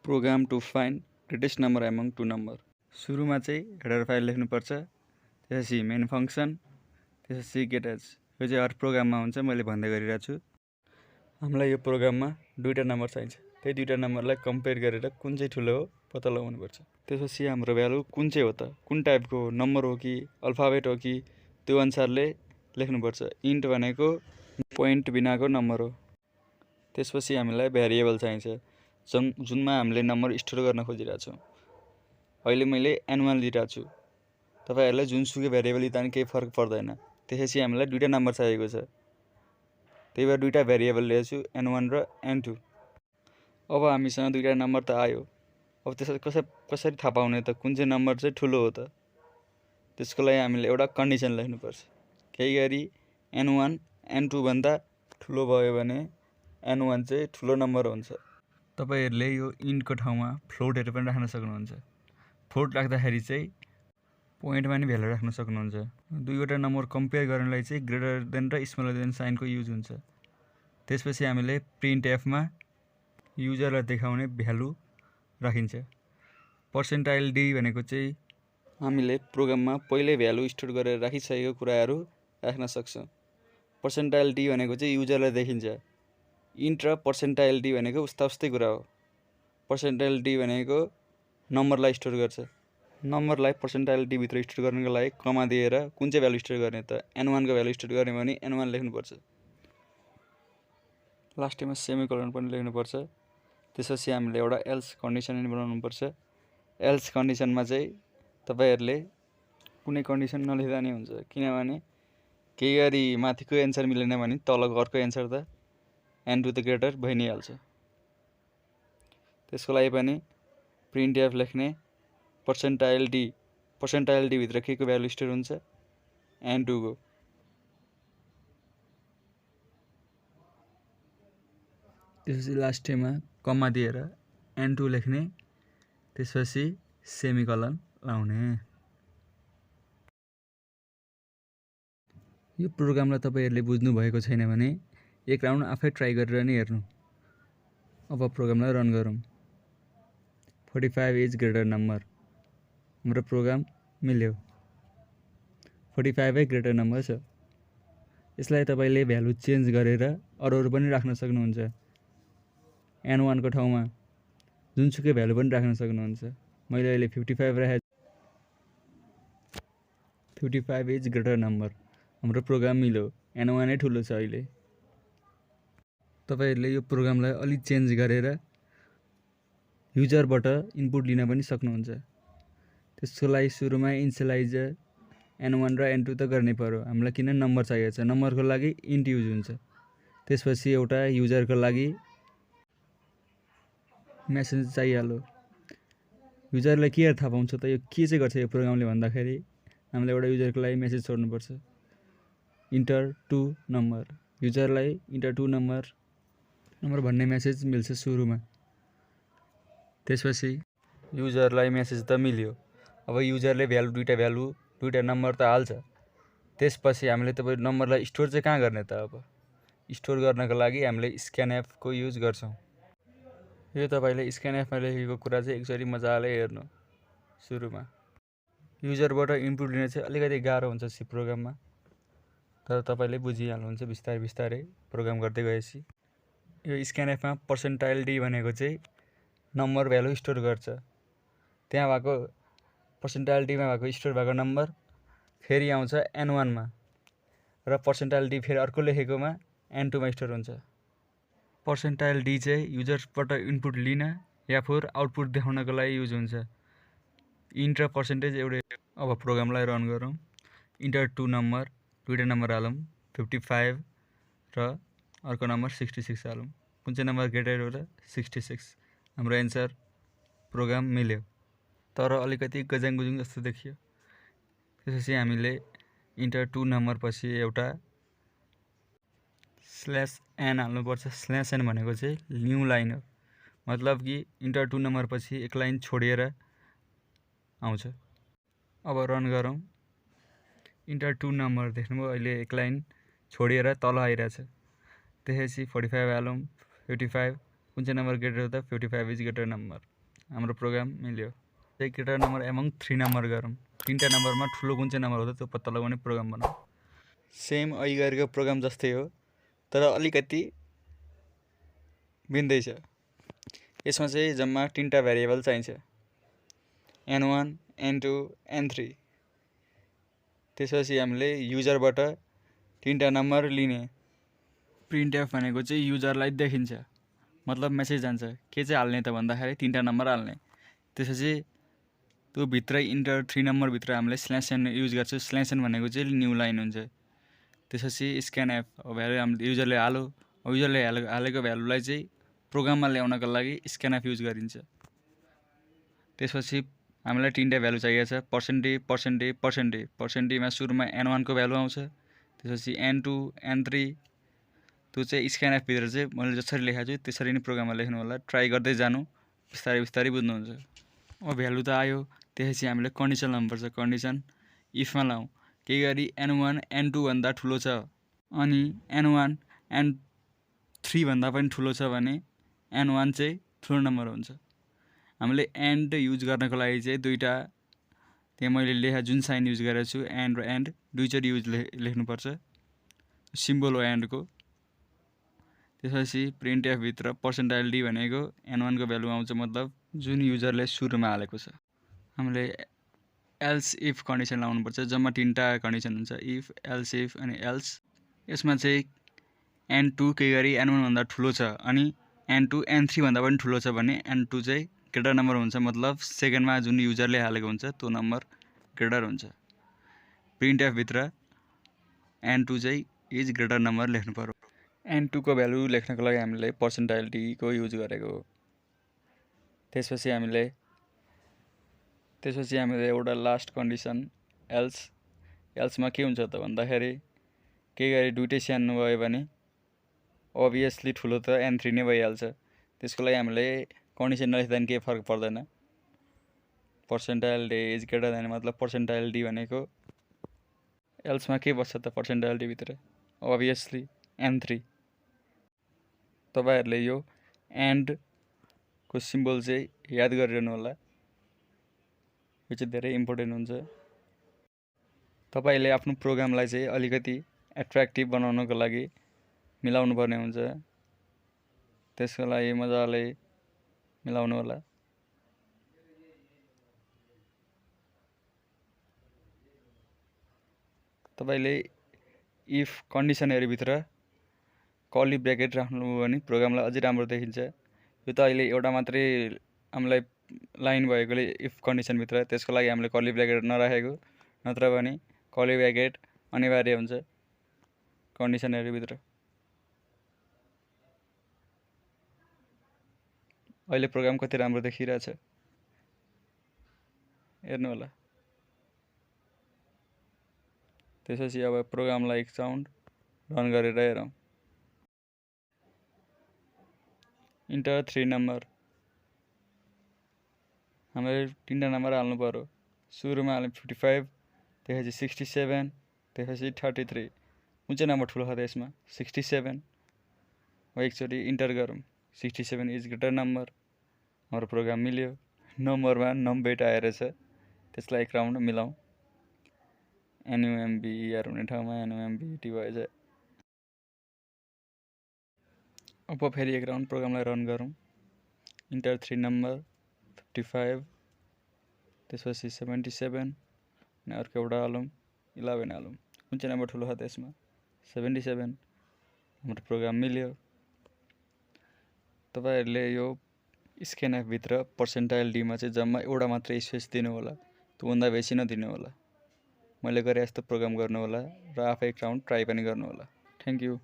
Programme to find greatest number among two number. सुरुमा चाहिँ header file लेख्नुपर्छ, त्यसपछि मेन फङ्सन, त्यसपछि गेट एज। यो चाहिँ हर प्रोग्राममा हुन्छ, मैले भन्दै गरिरहेको छु। हामीलाई यो प्रोग्राममा दुईटा नम्बर चाहिन्छ, त्यही दुईटा नम्बरलाई कम्पेयर गरेर कुन चाहिँ ठुलो हो पत्ता लगाउनुपर्छ। त्यसपछि हाम्रो भ्यालु कुन चाहिँ हो त, कुन टाइपको हो, नम्बर हो कि अल्फाबेट हो कि, त्यो अनुसारले लेख्नुपर्छ। इन्ट भनेको पोइन्ट बिनाको नम्बर हो। त्यसपछि हामीलाई भेरिएबल चाहिन्छ जुनमा हामीले नम्बर स्टोर गर्न खोजिरहेको छौँ। अहिले मैले एनुअल लिइरहेको छु, तपाईँहरूलाई जुनसुकै भेरिएबल लिँदा पनि केही फरक पर्दैन। त्यसपछि हामीलाई दुईटा नम्बर चाहिएको छ, त्यही भएर दुईटा भेरिएबल लिएको छु, n1 र n2। अब हामीसँग दुईटा नम्बर त आयो, अब त्यसरी कसरी थाहा पाउने त कुन चाहिँ नम्बर चाहिँ ठुलो हो त। त्यसको लागि हामीले एउटा कन्डिसन लेख्नुपर्छ, केही गरी n1 n2 भन्दा ठुलो भयो भने n1 चाहिँ ठुलो नम्बर हुन्छ। तपाईहरुले यो इन्टको ठाउँमा फ्लोटहरु पनि राख्न सक्नुहुन्छ। फ्लोट राख्दाखेरि चाहिँ पोइन्टमा नि भ्यालु राख्न सक्नुहुन्छ। दुईवटा नम्बर कम्पेयर गर्नलाई चाहिँ ग्रेटर देन र स्मलर देन साइनको युज हुन्छ। त्यसपछि हामीले प्रिन्ट एफ मा युजरलाई देखाउने भ्यालु राखिन्छ। पर्सेन्टाइल डी भनेको चाहिँ हामीले प्रोग्राममा पहिल्यै भ्यालु स्टोर गरेर राखिसकेको कुराहरु राख्न सक्छौं। पर्सेन्टाइल डी भनेको चाहिँ युजरलाई देखिन्छ। इन्ट र पर्सेन्टाइल डी भनेको उस्तै कुरा हो। पर्सेन्टाइल डी भनेको नम्बरलाई स्टोर गर्छ। नम्बरलाई पर्सेन्टाइल डी भित्र स्टोर गर्नको लागि कमा दिएर कुन चाहिँ भ्यालु स्टोर गर्ने त n1 को भ्यालु स्टोर गर्ने भने n1 लेख्नुपर्छ। लास्टमा सेमिकोलन पनि लेख्नुपर्छ। त्यसपछि हामीले एउटा एल्स कन्डिसन बनाउनु पर्छ। एल्स कन्डिसनमा चाहिँ तपाईहरुले कुनै कन्डिसन नलेख्दा नि हुन्छ, किनभने केही गरी माथिको एन्सर मिलेन भने तलको अर्को एन्सर त n2 त ग्रेटर भइ नै हाल्छ। त्यसको लागि पनि प्रिन्ट एफ लेख्ने, पर्सेन्टाइल डी भित्र के को भ्यालु स्टोर हुन्छ n2 को। त्यसपछि लास्टमा कमा दिएर n2 लेख्ने, त्यसपछि सेमिकोलन लाउने। यो प्रोग्रामलाई तपाईहरुले बुझ्नु भएको छैन भने एक राउन्ड आफै ट्राई गरेर नि हेर्नु। अब प्रोग्रामलाई रन गरौँ। 45 इज ग्रेटर नम्बर। हाम्रो प्रोग्राम मिल्यो। 45 ग्रेटर नम्बर छ। यसलाई तपाईले भ्यालु चेन्ज गरेर अरू पनि राख्न सक्नुहुन्छ। n1 को ठाउँमा जुनसुकै भ्यालु पनि राख्न सक्नुहुन्छ। मैले अहिले 55 राखे। 55 इज ग्रेटर नम्बर। हाम्रो प्रोग्राम मिल्यो। n1 नै ठुलो छ अहिले। तपाईहरुले यो प्रोग्रामलाई अलि चेन्ज गरेर युजरबाट इनपुट लिन पनि सक्नुहुन्छ। त्यसको लागि सुरुमा इनिशियलाइजर n1 र n2 त गर्नै पर्यो। हामीलाई किन नम्बर चाहिएको छ, नम्बरको लागि इन्ट युज हुन्छ। त्यसपछि एउटा युजरको लागि मेसेज चाहिहाल्यो। युजरले के थाहा पाउँछ त यो के चाहिँ गर्छ यो प्रोग्रामले भन्दाखेरि हामीले एउटा युजरको लागि मेसेज छोड्नुपर्छ, इन्टर टु नम्बर। युजरलाई इन्टर टु नम्बर भन्ने मेसेज मिल्छ सुरुमा। त्यसपछि युजरलाई मेसेज त मिल्यो। अब युजरले दुईटा नम्बर त हाल्छ। त्यसपछि हामीले तपाईँ नम्बरलाई स्टोर चाहिँ कहाँ गर्ने त। अब स्टोर गर्नको लागि हामीले स्क्यानएफ को युज गर्छौं। यो तपाईले स्क्यानएफ मा लेखेको कुरा चाहिँ एकचोटी मजाले हेर्नु। सुरुमा युजरबाट इनपुट लिन चाहिँ अलिकति गाह्रो हुन्छ सी प्रोग्राममा, तर तपाईले बुझिहाल्नुहुन्छ बिस्तारै प्रोग्राम गर्दै गएपछि। यो स्क्यानएफ मा पर्सेन्टाइल डी भनेको चाहिँ नम्बर भ्यालु स्टोर गर्छ। त्यहाँ भएको पर्सेन्टाइल डी मा भएको स्टोर भएको नम्बर फेरि आउँछ n1 मा र पर्सेन्टाइल डी फेरि अर्को लेखेकोमा n2 मा स्टोर हुन्छ। पर्सेन्टाइल डी चाहिँ युजरबाट इनपुट लिन या फिर आउटपुट देखाउनको लागि युज हुन्छ। इन्ट र पर्सेन्टेज एउटै। अब प्रोग्रामलाई रन गरौँ। इन्टर टु नम्बर, दुईटा नम्बर हालौँ, 55 र अर्को नम्बर 66 हालौँ। कुन चाहिँ नम्बर ग्रेटर हो र 66। हाम्रो एन्सर प्रोग्राम मिल्यो, तर अलिकति गजाङगुजुङ जस्तो देखियो। त्यसपछि हामीले इन्टर टु नम्बर पछि एउटा /n हाल्नुपर्छ। /n भनेको चाहिँ न्यू लाइन हो, मतलब कि इन्टर टु नम्बर पछि एक लाइन छोडिएर आउँछ। अब रन गरौँ। इन्टर टु नम्बर देख्नुभयो, अहिले एक लाइन छोडिएर तल आइरहेछ। त्यसपछि 45 हालौँ, 55 कुन चाहिँ नम्बर ग्रेटर त 55 इज ग्रेटर नम्बर। हाम्रो प्रोग्राम मिल्यो। चाहिँ ग्रेटर नम्बर एमङ 3 नम्बर गरौँ। तीनटा नम्बरमा ठुलो कुन चाहिँ नम्बर हो त त्यो पत्ता लगाउने प्रोग्राम बनाऊ। सेम अघि गरेको प्रोग्राम जस्तै हो तर अलिकति भिन्दै छ। यसमा चाहिँ जम्मा 3टा भेरिएबल चाहिन्छ, n1 n2 n3। त्यसपछि हामीले युजरबाट 3टा नम्बर लिने। प्रिन्टएफ भनेको चाहिँ युजरलाई देखिन्छ, मतलब मेसेज जान्छ। के चाहिँ हाल्ने त भन्दाखेरि 3टा नम्बर हाल्ने। त्यसपछि त्यो भित्र इन्टर 3 नम्बर भित्र हामीले स्ल्यास n युज गर्छौँ। स्ल्यास n भनेको चाहिँ न्यू लाइन हुन्छ। त्यसपछि स्क्यान एफ भ्यालु हामीले युजरले युजरले हालेको भ्यालुलाई चाहिँ प्रोग्राममा ल्याउनको लागि स्क्यान एफ युज गरिन्छ। त्यसपछि हामीलाई 3टा भ्यालु चाहिएको छ, पर्सेन्टेजमा सुरुमा n1 को भ्यालु आउँछ, त्यसपछि n2 n3। त्यो चाहिँ स्क्यान एफ भित्र चाहिँ मैले जसरी लेखाएको छु त्यसरी नै प्रोग्राममा लेख्नु होला। ट्राई गर्दै जानु, बिस्तारै बिस्तारै बुझ्नुहुन्छ। अब भ्यालु त आयो, त्यसपछि हामीले कन्डिसन लाउनुपर्छ। कन्डिसन इफमा लाउँ, केही गरी n1 n2 भन्दा ठुलो छ अनि n1 n3 भन्दा पनि ठुलो छ भने n1 चाहिँ ठुलो नम्बर हुन्छ। हामीले एन्ड युज गर्नको लागि चाहिँ दुईटा त्यहाँ मैले लेखा जुन साइन युज गरेको छु एन्ड र एन्ड दुईचोटि लेख्नुपर्छ। सिम्बल हो एन्डको। त्यसपछि प्रिन्टएफ भित्र पर्सेन्टाइल डी भनेको n1 को भ्यालु आउँछ, मतलब जुन युजरले सुरुमा हालेको छ। हामीले एल्स इफ कन्डिसन लाउनुपर्छ। जम्मा 3टा कन्डिसन हुन्छ, इफ एल्स इफ अनि एल्स। यसमा चाहिँ n2 केही गरी n1 भन्दा ठुलो छ अनि n2 n3 भन्दा पनि ठुलो छ भने n2 चाहिँ ग्रेटर नम्बर हुन्छ, मतलब सेकेन्डमा जुन युजरले हालेको हुन्छ त्यो नम्बर ग्रेटर हुन्छ। प्रिन्टएफ भित्र n2 चाहिँ इज ग्रेटर नम्बर लेख्नु पर्यो। n2 को भ्यालु लेख्नको लागि हामीले पर्सेन्टाइल डी को युज गरेको हो। त्यसपछि हामीले एउटा लास्ट कन्डिसन एल्समा के हुन्छ त भन्दाखेरि केही गरी दुईटै सानो भयो भने अभियसली ठुलो त n3 नै भइहाल्छ। त्यसको लागि हामीले कन्डिसन नलेख्दा पनि केही फरक पर्दैन। Percentile D is greater than, मतलब पर्सेन्टाइल डी भनेको एल्समा के बस्छ त पर्सेन्टाइल डी भित्र अभियसली n3। तपाईहरुले यो एन्ड को सिम्बल चाहिँ याद गरिरहनु होला, यो चाहिँ धेरै इम्पोर्टेन्ट हुन्छ। तपाईले आफ्नो प्रोग्रामलाई चाहिँ अलिकति एट्र्याक्टिभ बनाउनको लागि मिलाउनु पर्ने हुन्छ। त्यसको लागि मजाले मिलाउनु होला। तपाईले इफ कन्डिसनहरु भित्र कर्ली ब्र्याकेट राख्नुभयो भने प्रोग्रामलाई अझै राम्रो देखिन्छ। यो त अहिले एउटा मात्रै हामीलाई लाइन भएकोले इफ कन्डिसन भित्र, त्यसको लागि हामीले कर्ली ब्र्याकेट नराखेको, नत्र भने कर्ली ब्र्याकेट अनिवार्य हुन्छ कन्डिसनहरु भित्र। अहिले प्रोग्राम कति राम्रो देखिरहेछ हेर्नु होला। त्यसपछि अब प्रोग्रामलाई एक साउन्ड रन गरेर हेरौँ। इन्टर 3 नम्बर, हामीले 3टा नम्बर हाल्नु पर्यो। सुरुमा हाल्नु 55, त्यसपछि 67, त्यसपछि 33। कुन चाहिँ नम्बर ठुलो छ त यसमा 67 हो। एकचोटि इन्टर गरौँ, 67 इज ग्रेटर नम्बर। हाम्रो प्रोग्राम मिल्यो। नम्बरमा नम्बेट आएर छ, त्यसलाई एक राउन्ड मिलाउँ। NUMBER हुने ठाउँमा NUMBET भएछ। अब फेरि एक राउन्ड प्रोग्रामलाई रन गरौँ। इन्टर 3 नम्बर 55, त्यसपछि 77 अनि अर्को एउटा हालौँ 11 हालौँ। कुन चाहिँ नम्बर ठुलो छ त यसमा 77। हाम्रो प्रोग्राम मिल्यो। तपाईहरुले यो स्क्यान एफ भित्र पर्सेन्टाइल डी मा चाहिँ जम्मा एउटा मात्र स्पेस दिनु होला, त्यो भन्दा बेसी नदिनु होला। मैले गरे जस्तो प्रोग्राम गर्नु होला र आफै एक राउन्ड ट्राई पनि गर्नु होला। Thank you.